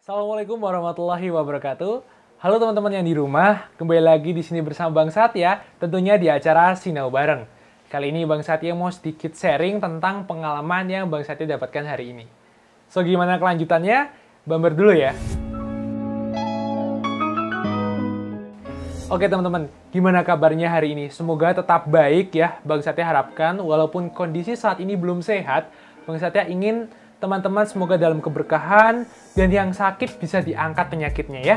Assalamualaikum warahmatullahi wabarakatuh. Halo teman-teman yang di rumah, kembali lagi di sini bersama Bang Satya, tentunya di acara Sinau Bareng. Kali ini Bang Satya mau sedikit sharing tentang pengalaman yang Bang Satya dapatkan hari ini. So, gimana kelanjutannya? Bamber dulu ya. Oke teman-teman, gimana kabarnya hari ini? Semoga tetap baik ya. Bang Satya harapkan walaupun kondisi saat ini belum sehat, Bang Satya ingin teman-teman semoga dalam keberkahan dan yang sakit bisa diangkat penyakitnya ya.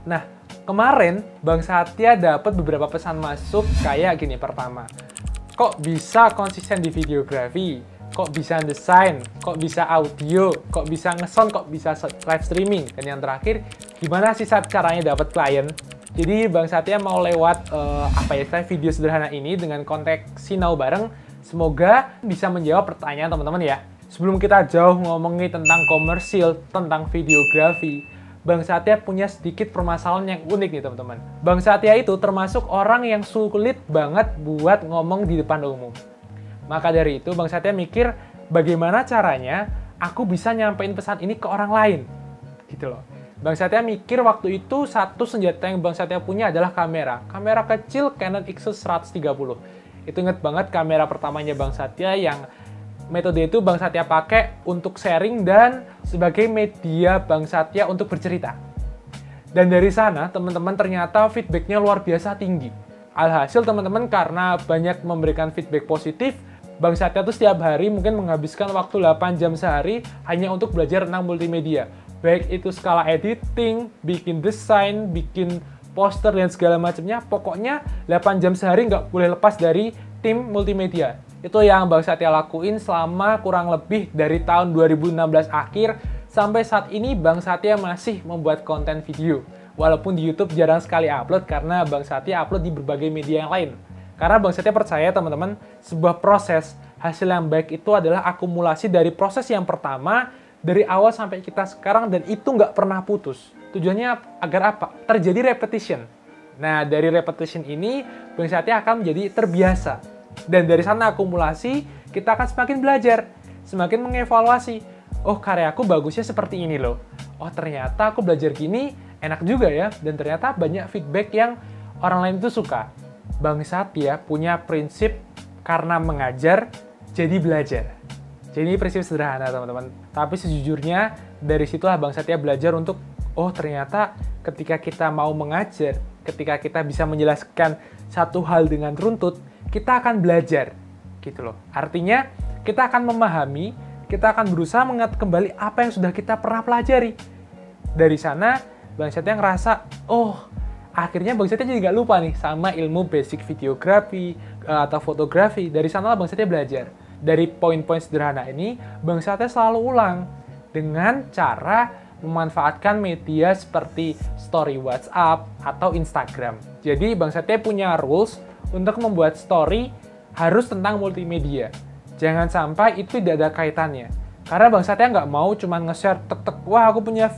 Nah, kemarin Bang Satya dapat beberapa pesan masuk kayak gini. Pertama, kok bisa konsisten di videografi? Kok bisa desain? Kok bisa audio? Kok bisa nge-sound? Kok bisa live streaming? Dan yang terakhir, gimana sih saat caranya dapat klien? Jadi Bang Satya mau lewat video sederhana ini dengan konteks Sinau Bareng. Semoga bisa menjawab pertanyaan teman-teman ya. Sebelum kita jauh ngomongin tentang komersil, tentang videografi, Bang Satya punya sedikit permasalahan yang unik nih teman-teman. Bang Satya itu termasuk orang yang sulit banget buat ngomong di depan umum. Maka dari itu Bang Satya mikir bagaimana caranya aku bisa nyampein pesan ini ke orang lain. Gitu loh. Bang Satya mikir waktu itu satu senjata yang Bang Satya punya adalah kamera. Kamera kecil Canon EOS 130. Itu inget banget kamera pertamanya Bang Satya yang metode itu Bang Satya pakai untuk sharing dan sebagai media Bang Satya untuk bercerita. Dan dari sana, teman-teman ternyata feedbacknya luar biasa tinggi. Alhasil teman-teman karena banyak memberikan feedback positif, Bang Satya tuh setiap hari mungkin menghabiskan waktu 8 jam sehari hanya untuk belajar tentang multimedia. Baik itu skala editing, bikin desain, bikin poster dan segala macamnya. Pokoknya 8 jam sehari nggak boleh lepas dari tim multimedia. Itu yang Bang Satya lakuin selama kurang lebih dari tahun 2016 akhir sampai saat ini Bang Satya masih membuat konten video. Walaupun di YouTube jarang sekali upload karena Bang Satya upload di berbagai media yang lain. Karena Bang Satya percaya teman-teman, sebuah proses hasil yang baik itu adalah akumulasi dari proses yang pertama dari awal sampai kita sekarang dan itu nggak pernah putus. Tujuannya agar apa? Terjadi repetition. Nah, dari repetition ini Bang Satya akan menjadi terbiasa. Dan dari sana akumulasi, kita akan semakin belajar, semakin mengevaluasi. Oh, karyaku bagusnya seperti ini loh. Oh, ternyata aku belajar gini enak juga ya. Dan ternyata banyak feedback yang orang lain itu suka. Bang Satya punya prinsip karena mengajar, jadi belajar. Jadi ini prinsip sederhana teman-teman. Tapi sejujurnya dari situlah Bang Satya belajar untuk, oh ternyata ketika kita mau mengajar, ketika kita bisa menjelaskan satu hal dengan runtut, kita akan belajar, gitu loh. Artinya, kita akan memahami, kita akan berusaha mengingat kembali apa yang sudah kita pernah pelajari. Dari sana, Bang Satya ngerasa, oh, akhirnya Bang Satya jadi nggak lupa nih sama ilmu basic videografi atau fotografi. Dari sana Bang Satya belajar. Dari poin-poin sederhana ini, Bang Satya selalu ulang dengan cara memanfaatkan media seperti story WhatsApp atau Instagram. Jadi Bang Satya punya rules untuk membuat story harus tentang multimedia. Jangan sampai itu tidak ada kaitannya. Karena Bang Satya nggak mau cuma nge-share tek-tek, wah aku punya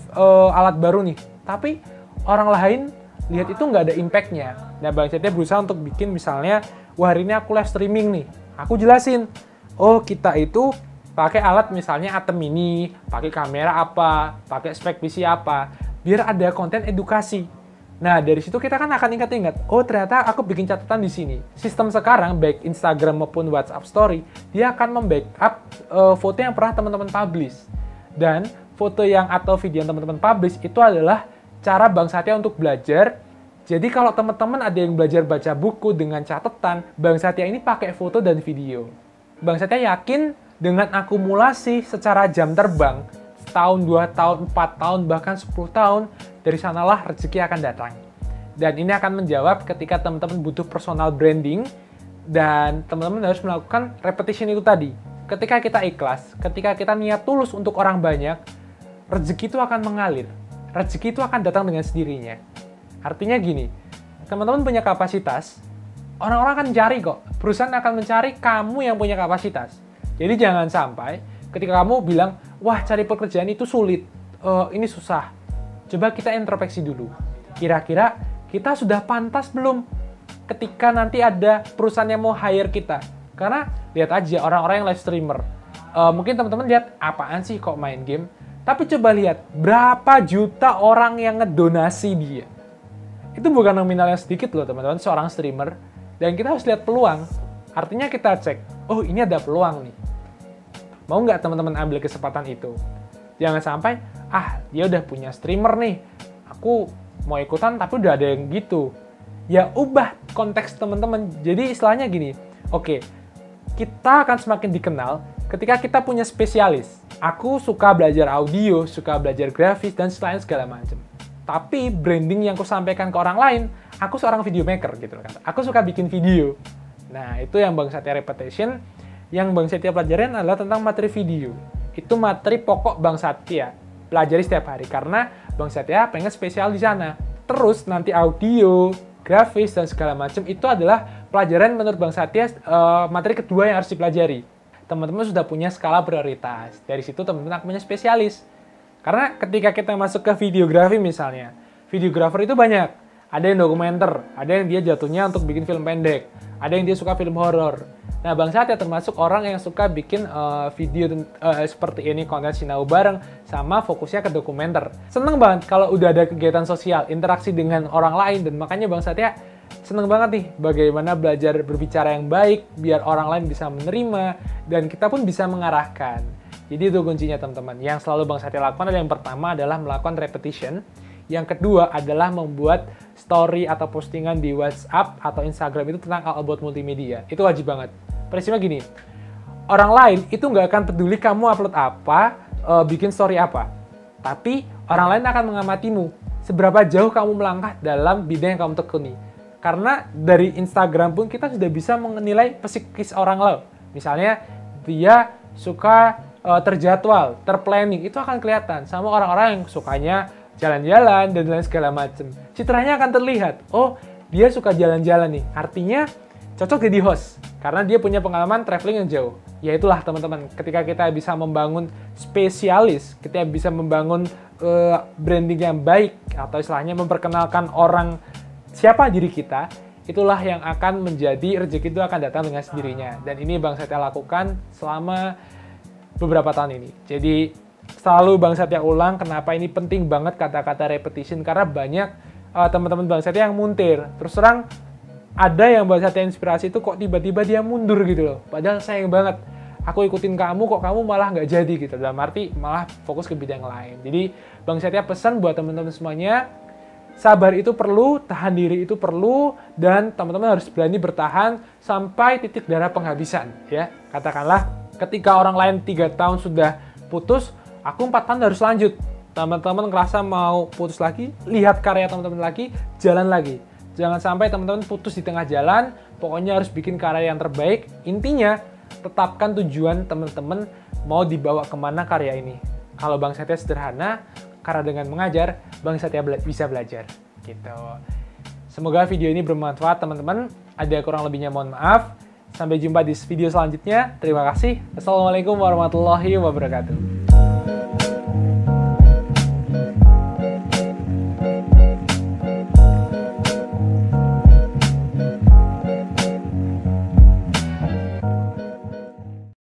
alat baru nih. Tapi orang lain lihat itu nggak ada impact-nya. Nah Bang Satya berusaha untuk bikin misalnya, wah hari ini aku live streaming nih. Aku jelasin, oh kita itu pakai alat misalnya Atem Mini, pakai kamera apa, pakai spek PC apa, biar ada konten edukasi. Nah, dari situ kita kan akan ingat-ingat, oh ternyata aku bikin catatan di sini. Sistem sekarang, baik Instagram maupun WhatsApp Story, dia akan membackup foto yang pernah teman-teman publish. Dan foto yang atau video yang teman-teman publish itu adalah cara Bang Satya untuk belajar. Jadi kalau teman-teman ada yang belajar baca buku dengan catatan, Bang Satya ini pakai foto dan video. Bang Satya yakin dengan akumulasi secara jam terbang, setahun, 2 tahun, 4 tahun, bahkan 10 tahun, dari sanalah rezeki akan datang. Dan ini akan menjawab ketika teman-teman butuh personal branding, dan teman-teman harus melakukan repetition itu tadi. Ketika kita ikhlas, ketika kita niat tulus untuk orang banyak, rezeki itu akan mengalir. Rezeki itu akan datang dengan sendirinya. Artinya gini, teman-teman punya kapasitas, orang-orang akan cari kok. Perusahaan akan mencari kamu yang punya kapasitas. Jadi jangan sampai ketika kamu bilang, wah cari pekerjaan itu sulit, ini susah. Coba kita introspeksi dulu. Kira-kira kita sudah pantas belum ketika nanti ada perusahaan yang mau hire kita? Karena lihat aja orang-orang yang live streamer. Mungkin teman-teman lihat apaan sih kok main game. Tapi coba lihat, berapa juta orang yang ngedonasi dia. Itu bukan nominal yang sedikit loh teman-teman, seorang streamer. Dan kita harus lihat peluang. Artinya kita cek, oh ini ada peluang nih. Mau nggak teman-teman ambil kesempatan itu? Jangan sampai, dia udah punya streamer nih. Aku mau ikutan tapi udah ada yang gitu. Ya ubah konteks teman-teman. Jadi istilahnya gini, oke, kita akan semakin dikenal ketika kita punya spesialis. Aku suka belajar audio, suka belajar grafis, dan selain segala macam. Tapi branding yang aku sampaikan ke orang lain, aku seorang video maker gitu kan. Aku suka bikin video. Nah, itu yang Bang Satya Reputation. Yang Bang Satya pelajarin adalah tentang materi video. Itu materi pokok Bang Satya pelajari setiap hari karena Bang Satya pengen spesial di sana. Terus nanti audio, grafis, dan segala macam itu adalah pelajaran menurut Bang Satya materi kedua yang harus dipelajari. Teman-teman sudah punya skala prioritas. Dari situ teman-teman akan punya spesialis. Karena ketika kita masuk ke videografi misalnya, videografer itu banyak. Ada yang dokumenter, ada yang dia jatuhnya untuk bikin film pendek, ada yang dia suka film horor. Nah, Bang Satya termasuk orang yang suka bikin video seperti ini, konten sinau bareng, sama fokusnya ke dokumenter. Seneng banget kalau udah ada kegiatan sosial, interaksi dengan orang lain, dan makanya Bang Satya seneng banget nih bagaimana belajar berbicara yang baik, biar orang lain bisa menerima, dan kita pun bisa mengarahkan. Jadi itu kuncinya teman-teman. Yang selalu Bang Satya lakukan adalah yang pertama adalah melakukan repetition. Yang kedua adalah membuat story atau postingan di WhatsApp atau Instagram itu tentang about multimedia. Itu wajib banget. Prinsipnya gini, orang lain itu nggak akan peduli kamu upload apa, bikin story apa. Tapi orang lain akan mengamatimu. Seberapa jauh kamu melangkah dalam bidang yang kamu tekuni. Karena dari Instagram pun kita sudah bisa menilai psikis orang loh. Misalnya, dia suka terjadwal, terplanning, itu akan kelihatan sama orang-orang yang sukanya jalan-jalan dan lain segala macam. Citranya akan terlihat. Oh, dia suka jalan-jalan nih. Artinya cocok jadi host karena dia punya pengalaman traveling yang jauh. Ya itulah teman-teman, ketika kita bisa membangun spesialis, kita bisa membangun branding yang baik atau istilahnya memperkenalkan orang siapa diri kita, itulah yang akan menjadi rezeki itu akan datang dengan sendirinya. Dan ini Bang Satya lakukan selama beberapa tahun ini. Jadi selalu Bang Satya ulang kenapa ini penting banget kata-kata repetition, karena banyak teman-teman Bang Satya yang muntir. Terus terang ada yang Bang Satya inspirasi itu kok tiba-tiba dia mundur gitu loh. Padahal sayang banget, aku ikutin kamu kok kamu malah nggak jadi gitu. Dalam arti malah fokus ke bidang lain. Jadi Bang Satya pesan buat teman-teman semuanya, sabar itu perlu, tahan diri itu perlu, dan teman-teman harus berani bertahan sampai titik darah penghabisan. Ya, katakanlah ketika orang lain 3 tahun sudah putus, aku 4 tahun harus lanjut. Teman-teman ngerasa mau putus lagi, lihat karya teman-teman lagi, jalan lagi. Jangan sampai teman-teman putus di tengah jalan, pokoknya harus bikin karya yang terbaik. Intinya, tetapkan tujuan teman-teman mau dibawa kemana karya ini. Kalau Bang Satya sederhana, karena dengan mengajar, Bang Satya bisa belajar. Gitu. Semoga video ini bermanfaat teman-teman. Ada kurang lebihnya mohon maaf. Sampai jumpa di video selanjutnya. Terima kasih. Assalamualaikum warahmatullahi wabarakatuh.